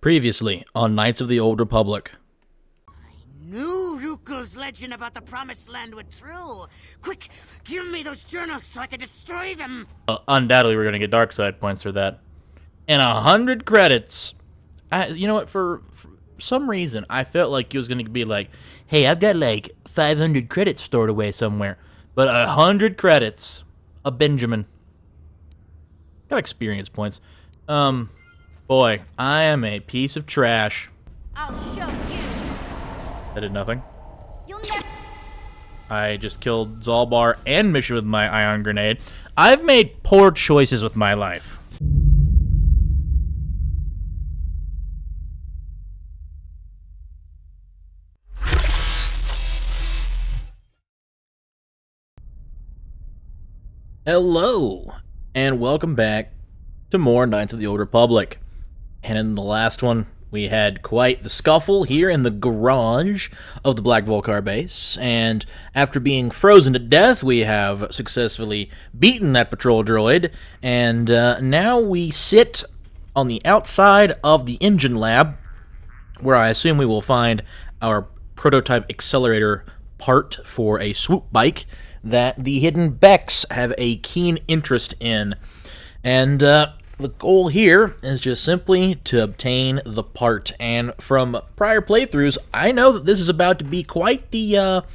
Previously on Knights of the Old Republic. Knew Rukul's legend about the Promised Land was true. Quick, give me those journals so I can destroy them. Undoubtedly, we're going to get dark side points for that. And 100 credits. You know what? For some reason, I felt like he was going to be like, hey, I've got like 500 credits stored away somewhere. But 100 credits. A Benjamin. Got experience points. Boy, I am a piece of trash. I'll show you. I did nothing. You'll never. I just killed Zalbar and Misha with my ion grenade. I've made poor choices with my life. Hello, and welcome back to more Knights of the Old Republic. And in the last one, we had quite the scuffle here in the garage of the Black Volcar base, and after being frozen to death, we have successfully beaten that patrol droid, and now we sit on the outside of the engine lab, where I assume we will find our prototype accelerator part for a swoop bike that the hidden Becks have a keen interest in. And the goal here is just simply to obtain the part, and from prior playthroughs, I know that this is about to be quite the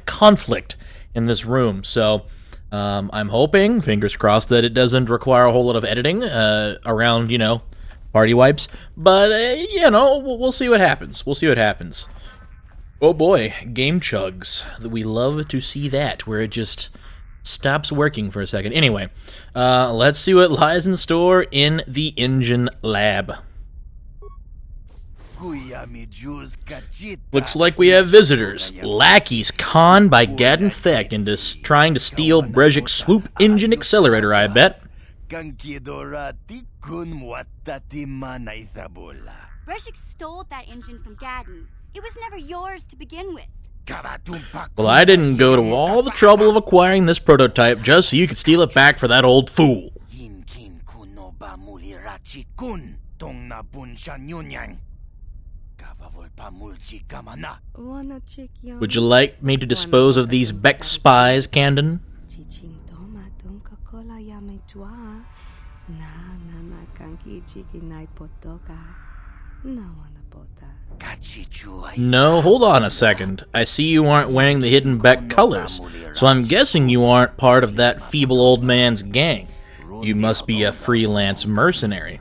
conflict in this room. So I'm hoping, fingers crossed, that it doesn't require a whole lot of editing around, party wipes. But we'll see what happens. We'll see what happens. Oh boy, game chugs. We love to see that, where it just stops working for a second. Anyway, let's see what lies in store in the engine lab. Looks like we have visitors. Lackeys conned by Gadden Thek into trying to steal Brejik's swoop engine accelerator, I bet. Brejik stole that engine from Gadden. It was never yours to begin with. Well, I didn't go to all the trouble of acquiring this prototype just so you could steal it back for that old fool. Would you like me to dispose of these Beck spies, Candon? No, hold on a second. I see you aren't wearing the hidden Beck colors, so I'm guessing you aren't part of that feeble old man's gang. You must be a freelance mercenary.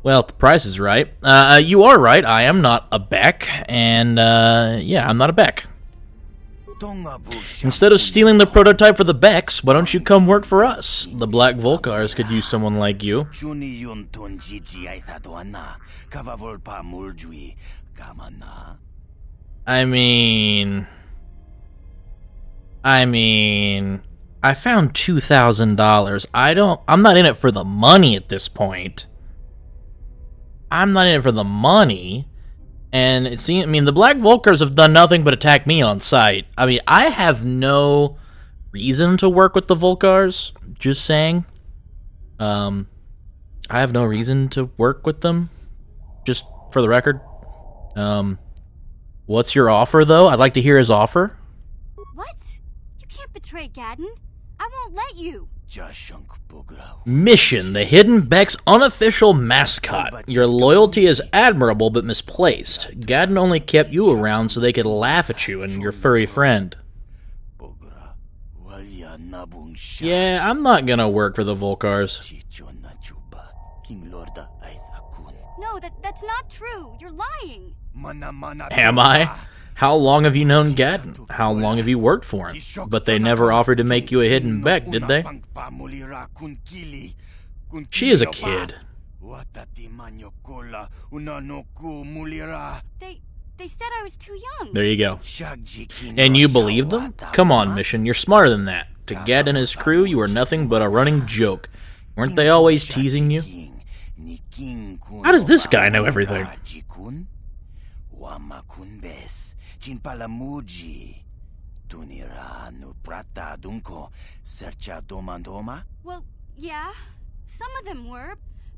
Well, if the price is right. You are right, I am not a Beck, and yeah, I'm not a Beck. Instead of stealing the prototype for the Becks, why don't you come work for us? The Black Volcars could use someone like you. I mean, I found $2,000. I'm not in it for the money at this point. I'm not in it for the money. And it seems, the Black Volcars have done nothing but attack me on sight. I have no reason to work with the Volcars, just saying. I have no reason to work with them, just for the record. What's your offer, though? I'd like to hear his offer. What? You can't betray Gadden. I won't let you. Mission, the Hidden Beck's unofficial mascot. Your loyalty is admirable but misplaced. Gadden only kept you around so they could laugh at you and your furry friend. Yeah, I'm not gonna work for the Volcars. No, that's not true. You're lying. Am I? How long have you known Gadden? How long have you worked for him? But they never offered to make you a hidden Beck, did they? She is a kid. They said I was too young. There you go. And you believe them? Come on, Mission, you're smarter than that. To Gadden and his crew, you are nothing but a running joke. Weren't they always teasing you? How does this guy know everything? Well, yeah, some of them were,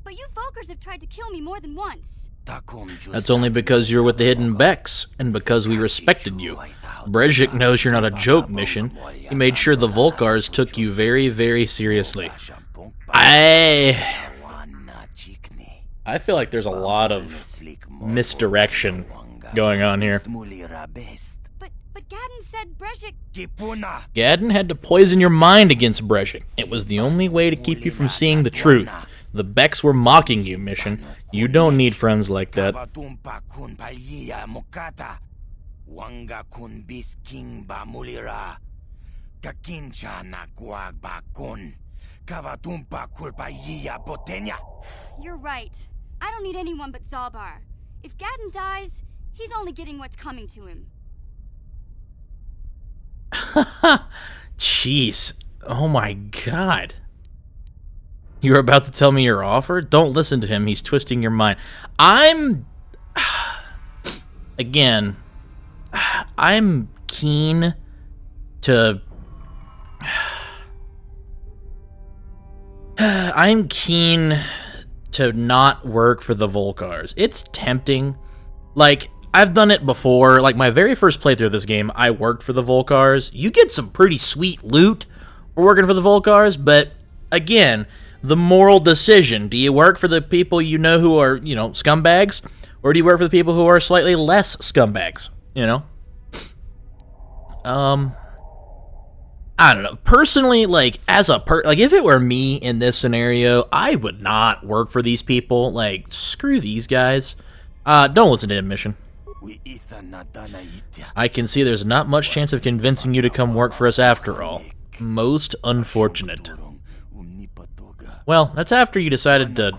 But you Volkers have tried to kill me more than once. That's only because you're with the Hidden Becks, and because we respected you. Brezhik knows you're not a joke, Mission. He made sure the Volkars took you very, very seriously. I feel like there's a lot of misdirection going on here. But Gadden said Brezhik... Gadden had to poison your mind against Brezhik. It was the only way to keep you from seeing the truth. The Becks were mocking you, Mission. You don't need friends like that. You're right. I don't need anyone but Zalbar. If Gadden dies, he's only getting what's coming to him. Jeez. Oh my god. You're about to tell me your offer? Don't listen to him. He's twisting your mind. Again, I'm keen to... I'm keen to not work for the Volkars. It's tempting. Like, I've done it before. Like, my very first playthrough of this game, I worked for the Volkars. You get some pretty sweet loot for working for the Volkars, but, again... the moral decision. Do you work for the people you know who are, scumbags? Or do you work for the people who are slightly less scumbags? I don't know. Personally, like, if it were me in this scenario, I would not work for these people. Like, screw these guys. Don't listen to him, Mission. I can see there's not much chance of convincing you to come work for us after all. Most unfortunate. Well, that's after you decided to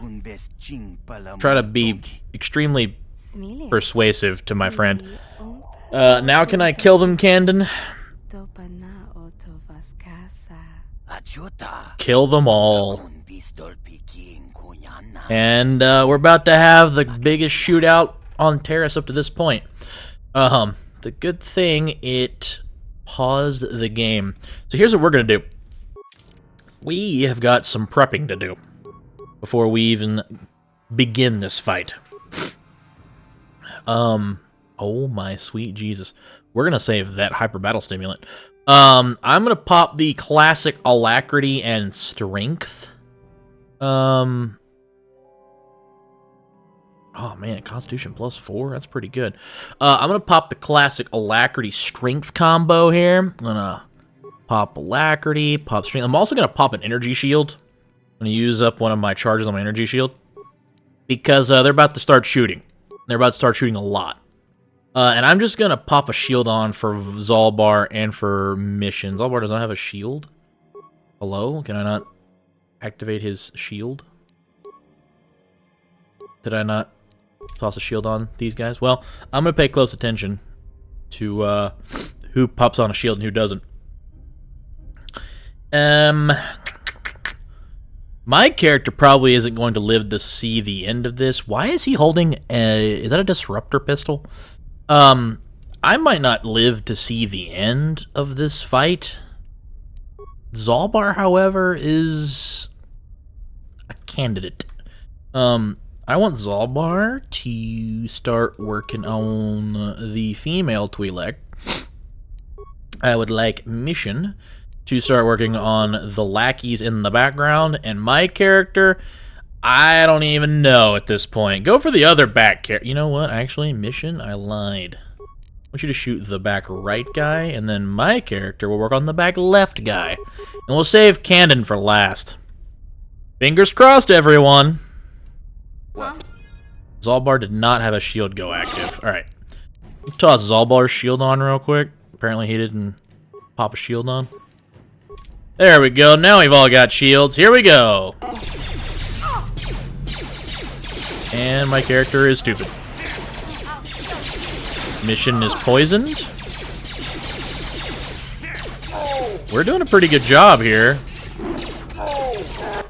try to be extremely persuasive to my friend. Now can I kill them, Candon? Kill them all. And we're about to have the biggest shootout on Terrace up to this point. It's a good thing it paused the game. So here's what we're going to do. We have got some prepping to do before we even begin this fight. Oh my sweet Jesus. We're going to save that hyper battle stimulant. I'm going to pop the classic alacrity and strength. Oh man, Constitution +4, that's pretty good. I'm going to pop the classic alacrity strength combo here. I'm going to pop alacrity, pop strength. I'm also going to pop an energy shield. I'm going to use up one of my charges on my energy shield. Because they're about to start shooting. They're about to start shooting a lot. And I'm just going to pop a shield on for Zalbar and for Mission. Zalbar does not have a shield. Hello? Can I not activate his shield? Did I not toss a shield on these guys? Well, I'm going to pay close attention to who pops on a shield and who doesn't. My character probably isn't going to live to see the end of this. Why is he holding is that a disruptor pistol? I might not live to see the end of this fight. Zalbar, however, is a candidate. I want Zalbar to start working on the female Twi'lek. I would like Mission to start working on the lackeys in the background, and my character, I don't even know at this point. Go for the other back character. You know what? Actually, Mission, I lied. I want you to shoot the back right guy, and then my character will work on the back left guy. And we'll save Candon for last. Fingers crossed, everyone. What? Zalbar did not have a shield go active. Alright. Toss Zalbar's shield on real quick. Apparently he didn't pop a shield on. There we go. Now we've all got shields. Here we go. And my character is stupid. Mission is poisoned. We're doing a pretty good job here.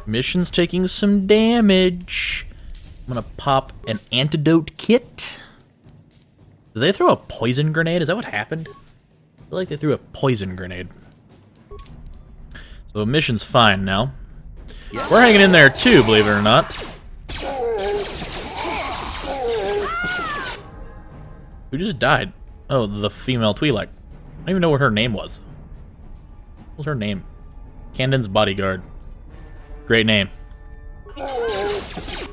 Mission's taking some damage. I'm gonna pop an antidote kit. Did they throw a poison grenade? Is that what happened? I feel like they threw a poison grenade. So Mission's fine now. We're hanging in there too, believe it or not. Who just died? Oh, the female Twi'lek. I don't even know what her name was. What was her name? Candon's bodyguard. Great name.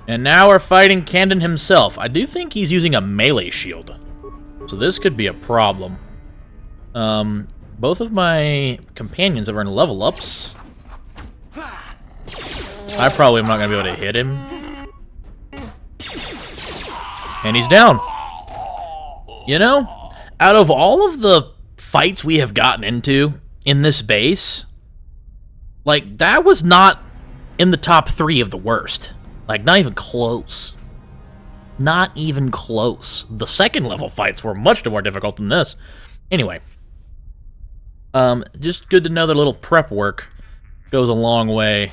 And now we're fighting Candon himself. I do think he's using a melee shield. So this could be a problem. Both of my companions have earned level ups. I probably am not going to be able to hit him. And he's down. You know, out of all of the fights we have gotten into in this base, like, that was not in the top 3 of the worst. Like, not even close. Not even close. The second level fights were much more difficult than this. Anyway. Just good to know that a little prep work goes a long way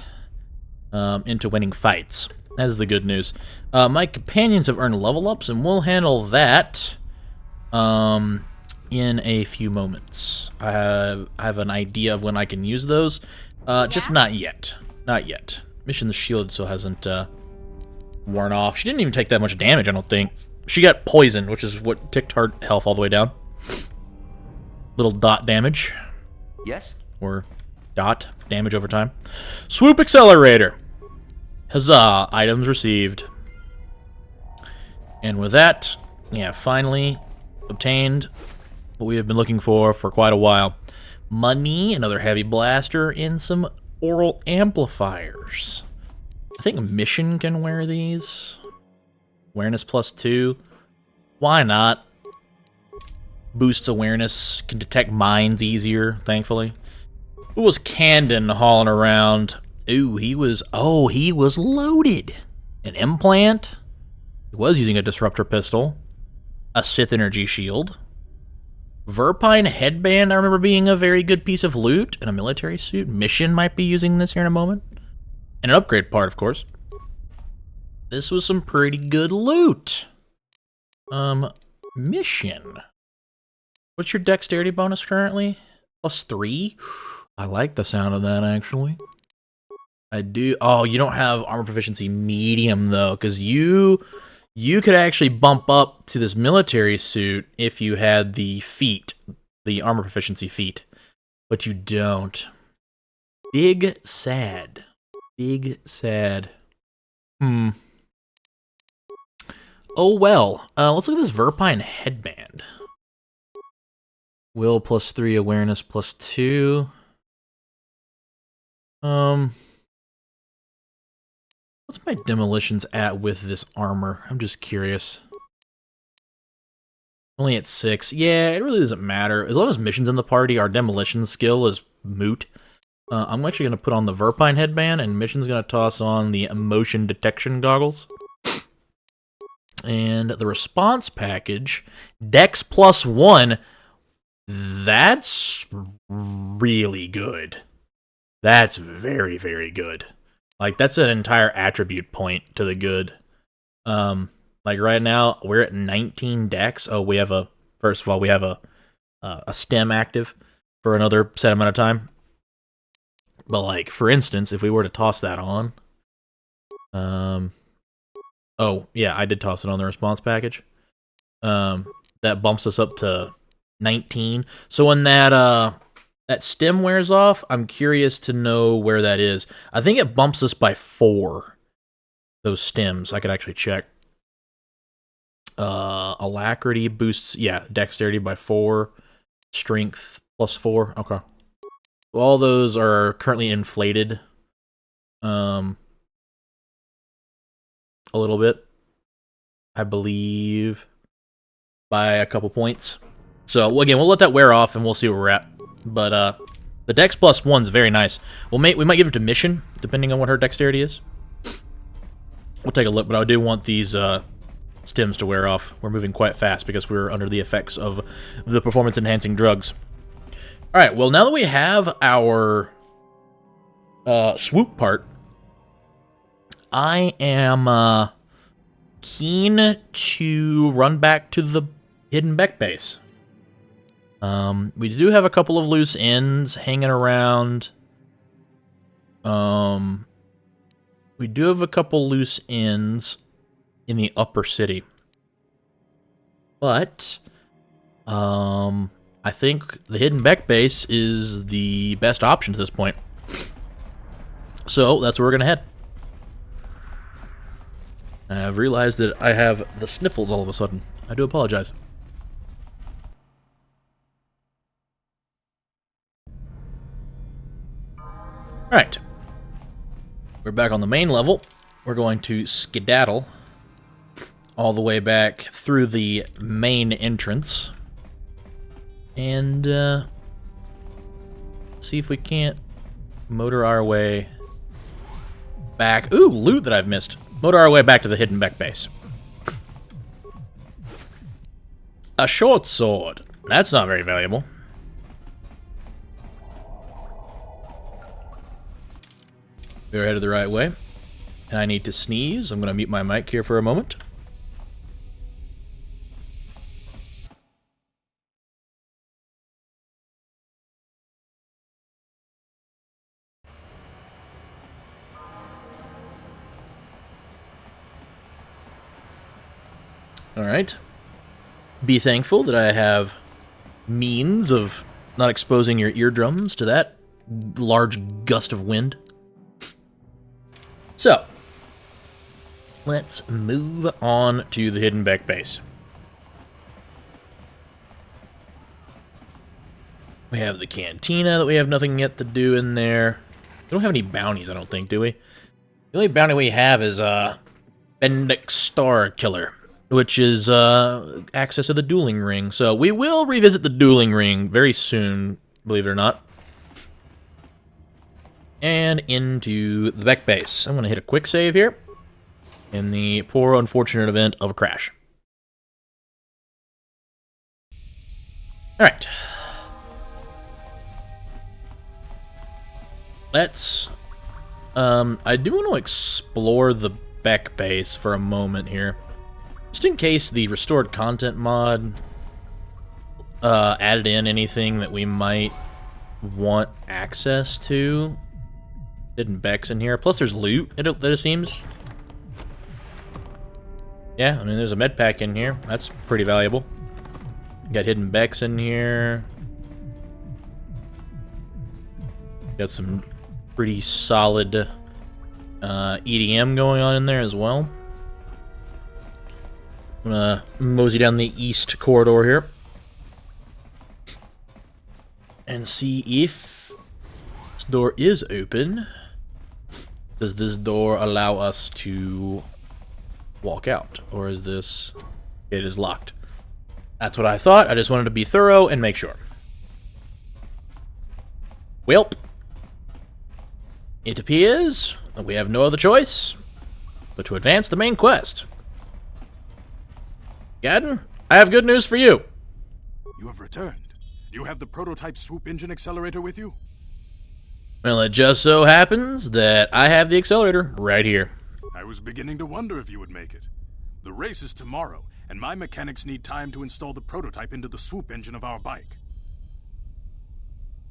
into winning fights. That is the good news. My companions have earned level ups, and we'll handle that in a few moments. I have an idea of when I can use those. Just not yet. Not yet. Mission the Shield still hasn't worn off. She didn't even take that much damage, I don't think. She got poisoned, which is what ticked her health all the way down. Little dot damage. Yes? Or dot damage over time. Swoop Accelerator. Huzzah! Items received. And with that, yeah, finally obtained what we have been looking for quite a while. Money, another heavy blaster, and some oral amplifiers. I think Mission can wear these. Awareness +2. Why not? Boosts awareness, can detect mines easier, thankfully. Who was Candon hauling around? Ooh, he was loaded. An implant. He was using a disruptor pistol. A Sith energy shield. Verpine headband, I remember being a very good piece of loot. And a military suit. Mission might be using this here in a moment. And an upgrade part, of course. This was some pretty good loot. Mission. What's your dexterity bonus currently? +3? I like the sound of that, actually. I do. Oh, you don't have armor proficiency medium, though, because you could actually bump up to this military suit if you had the feat, the armor proficiency feat, but you don't. Big sad. Big sad. Oh, well. Let's look at this Verpine headband. Will +3, awareness +2. What's my demolitions at with this armor? I'm just curious. Only at 6. Yeah, it really doesn't matter. As long as Mission's in the party, our demolition skill is moot. I'm actually going to put on the Verpine headband, and Mission's going to toss on the motion detection goggles. And the response package, Dex +1, that's really good. That's very, very good. Like, that's an entire attribute point to the good. Like, right now, we're at 19 Dex. Oh, we have a... First of all, we have a stem active for another set amount of time. But, like, for instance, if we were to toss that on... Oh, yeah, I did toss it on the response package. That bumps us up to 19. So when that stem wears off, I'm curious to know where that is. I think it bumps us by 4. Those stems. I could actually check. Alacrity boosts, yeah, dexterity by 4. Strength +4. Okay. All those are currently inflated. A little bit, I believe, by a couple points. So again, we'll let that wear off, and we'll see where we're at. But the Dex +1's very nice. We might give it to Mission, depending on what her dexterity is. We'll take a look, but I do want these stems to wear off. We're moving quite fast because we're under the effects of the performance-enhancing drugs. All right. Well, now that we have our swoop part, I am keen to run back to the Hidden Beck base. We do have a couple of loose ends hanging around. We do have a couple loose ends in the upper city. But I think the hidden Beck base is the best option at this point. So that's where we're gonna head. I've realized that I have the sniffles all of a sudden. I do apologize. Alright. We're back on the main level. We're going to skedaddle all the way back through the main entrance. And see if we can't motor our way back. Ooh, loot that I've missed. Motor our way back to the hidden Beck base. A short sword. That's not very valuable. We're headed the right way. And I need to sneeze. I'm going to mute my mic here for a moment. Alright. Be thankful that I have means of not exposing your eardrums to that large gust of wind. So, let's move on to the hidden Beck base. We have the cantina that we have nothing yet to do in there. We don't have any bounties, I don't think, do we? The only bounty we have is Bendix Star Killer, which is access to the dueling ring. So we will revisit the dueling ring very soon, believe it or not. And into the Beck base. I'm going to hit a quick save here in the poor unfortunate event of a crash. Alright. Let's... I do want to explore the Beck base for a moment here. Just in case the restored content mod added in anything that we might want access to. Hidden Becks in here. Plus there's loot, it seems. Yeah, I mean there's a med pack in here. That's pretty valuable. Got hidden Becks in here. Got some pretty solid EDM going on in there as well. I'm gonna mosey down the east corridor here and see if this door is open. Does this door allow us to walk out, or is this... It is locked. That's what I thought. I just wanted to be thorough and make sure. Welp. It appears that we have no other choice but to advance the main quest. Gadden, I have good news for you. You have returned. You have the prototype swoop engine accelerator with you? Well, it just so happens that I have the accelerator right here. I was beginning to wonder if you would make it. The race is tomorrow, and my mechanics need time to install the prototype into the swoop engine of our bike.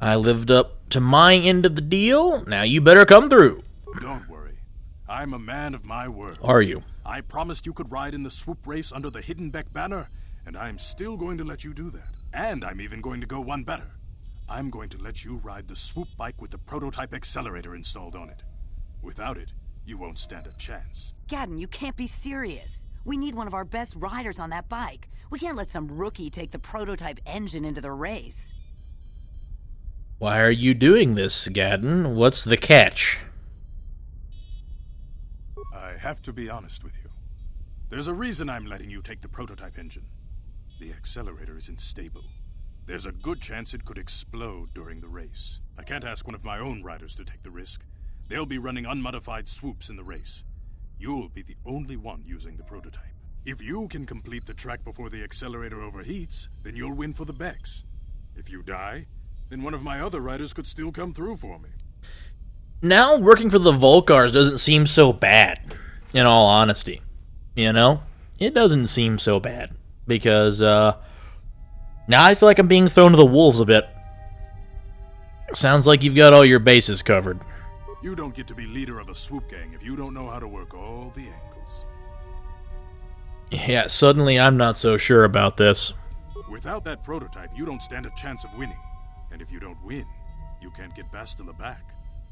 I lived up to my end of the deal. Now you better come through. Don't worry. I'm a man of my word. Are you? I promised you could ride in the swoop race under the Hidden Beck banner, and I'm still going to let you do that. And I'm even going to go one better. I'm going to let you ride the swoop bike with the prototype accelerator installed on it. Without it, you won't stand a chance. Gadden, you can't be serious. We need one of our best riders on that bike. We can't let some rookie take the prototype engine into the race. Why are you doing this, Gadden? What's the catch? I have to be honest with you. There's a reason I'm letting you take the prototype engine. The accelerator isn't stable. There's a good chance it could explode during the race. I can't ask one of my own riders to take the risk. They'll be running unmodified swoops in the race. You'll be the only one using the prototype. If you can complete the track before the accelerator overheats, then you'll win for the Becks. If you die, then one of my other riders could still come through for me. Now working for the Volcars doesn't seem so bad, in all honesty. You know? It doesn't seem so bad. Because, now I feel like I'm being thrown to the wolves a bit. Sounds like you've got all your bases covered. You don't get to be leader of a swoop gang if you don't know how to work all the angles. Yeah, suddenly I'm not so sure about this. Without that prototype, you don't stand a chance of winning. And if you don't win, you can't get Bastila back.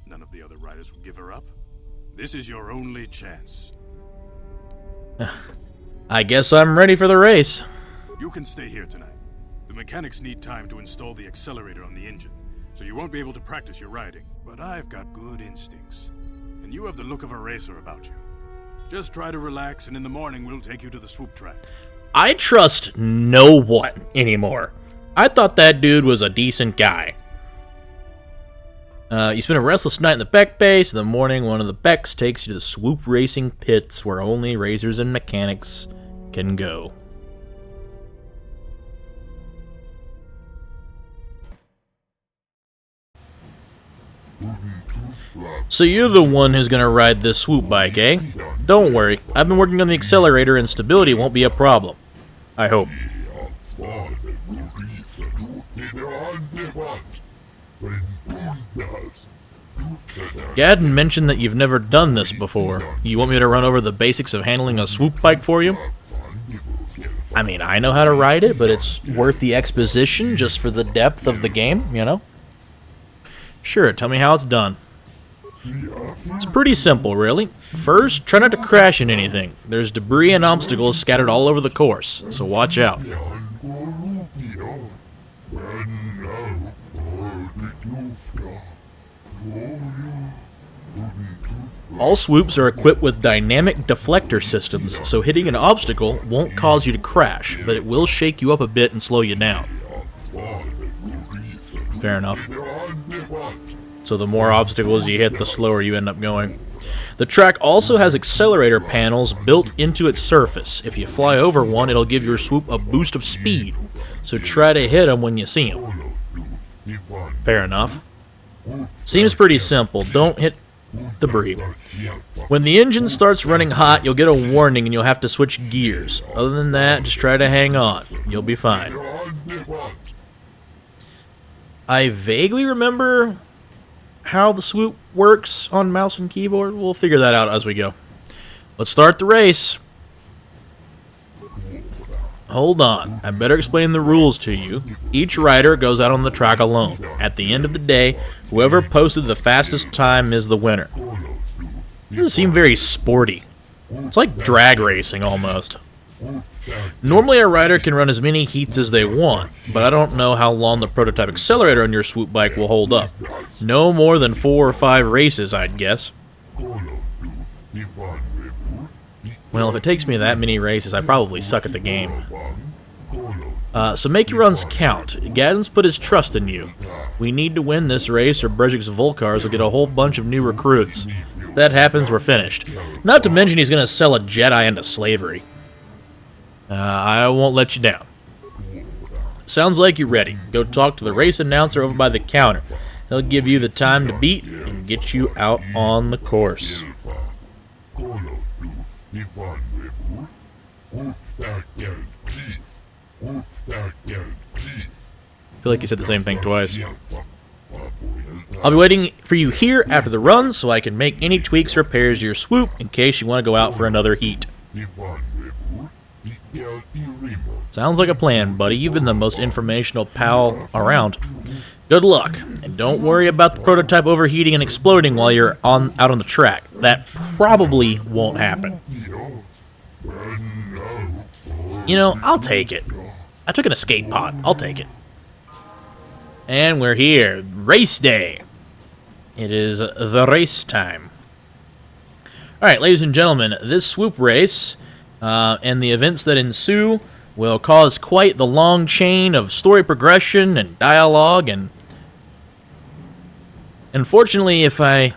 None of the other riders will give her up. This is your only chance. I guess I'm ready for the race. You can stay here tonight. The mechanics need time to install the accelerator on the engine, so you won't be able to practice your riding. But I've got good instincts, and you have the look of a racer about you. Just try to relax, and in the morning we'll take you to the swoop track. I trust no one anymore. I thought that dude was a decent guy. You spend a restless night in the Beck base. In the morning, one of the Becks takes you to the swoop racing pits where only racers and mechanics can go. So you're the one who's gonna ride this swoop bike, eh? Don't worry, I've been working on the accelerator and stability won't be a problem. I hope. Gadden mentioned that you've never done this before. You want me to run over the basics of handling a swoop bike for you? I mean, I know how to ride it, but it's worth the exposition just for the depth of the game, you know? Sure, tell me how it's done. It's pretty simple, really. First, try not to crash into anything. There's debris and obstacles scattered all over the course, so watch out. All swoops are equipped with dynamic deflector systems, so hitting an obstacle won't cause you to crash, but it will shake you up a bit and slow you down. Fair enough. So the more obstacles you hit, the slower you end up going. The track also has accelerator panels built into its surface. If you fly over one, it'll give your swoop a boost of speed, so try to hit them when you see them. Fair enough. Seems pretty simple. Don't hit debris. When the engine starts running hot, you'll get a warning and you'll have to switch gears. Other than that, just try to hang on. You'll be fine. I vaguely remember how the swoop works on mouse and keyboard. We'll figure that out as we go. Let's start the race. Hold on, I better explain the rules to you. Each rider goes out on the track alone. At the end of the day, whoever posted the fastest time is the winner. It doesn't seem very sporty. It's like drag racing almost. Normally a rider can run as many heats as they want, but I don't know how long the prototype accelerator on your swoop bike will hold up. No more than 4 or 5 races, I'd guess. Well, if it takes me that many races, I probably suck at the game. So make your runs count. Gadden's put his trust in you. We need to win this race or Brejik's Volcars will get a whole bunch of new recruits. If that happens, we're finished. Not to mention he's going to sell a Jedi into slavery. I won't let you down. Sounds like you're ready. Go talk to the race announcer over by the counter. He'll give you the time to beat and get you out on the course. I feel like you said the same thing twice. I'll be waiting for you here after the run so I can make any tweaks or repairs to your swoop in case you want to go out for another heat. Sounds like a plan, buddy. You've been the most informational pal around. Good luck, and don't worry about the prototype overheating and exploding while you're out on the track. That probably won't happen. You know, I'll take it. I took an escape pod. I'll take it. And we're here. Race day. It is the race time. Alright, ladies and gentlemen, this swoop race and the events that ensue will cause quite the long chain of story progression and dialogue, and unfortunately, if I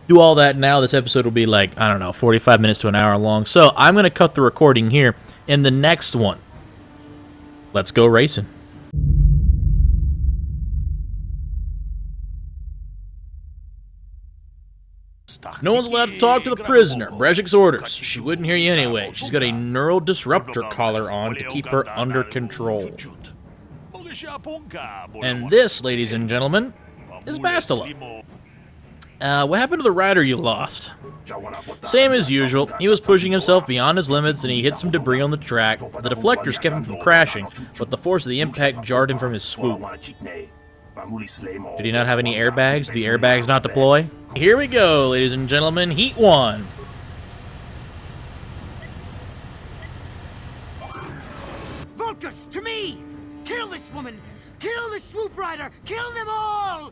do all that now, this episode will be like, I don't know, 45 minutes to an hour long. So I'm going to cut the recording here. In the next one, let's go racing. No one's allowed to talk to the prisoner. Brejik's orders. She wouldn't hear you anyway. She's got a neural disruptor collar on to keep her under control. And this, ladies and gentlemen, is Bastila. What happened to the rider you lost? Same as usual, he was pushing himself beyond his limits and he hit some debris on the track. The deflectors kept him from crashing, but the force of the impact jarred him from his swoop. Did he not have any airbags? The airbags not deploy? Here we go, ladies and gentlemen, Heat 1. Vulcus, to me! Kill this woman! Kill the swoop rider! Kill them all!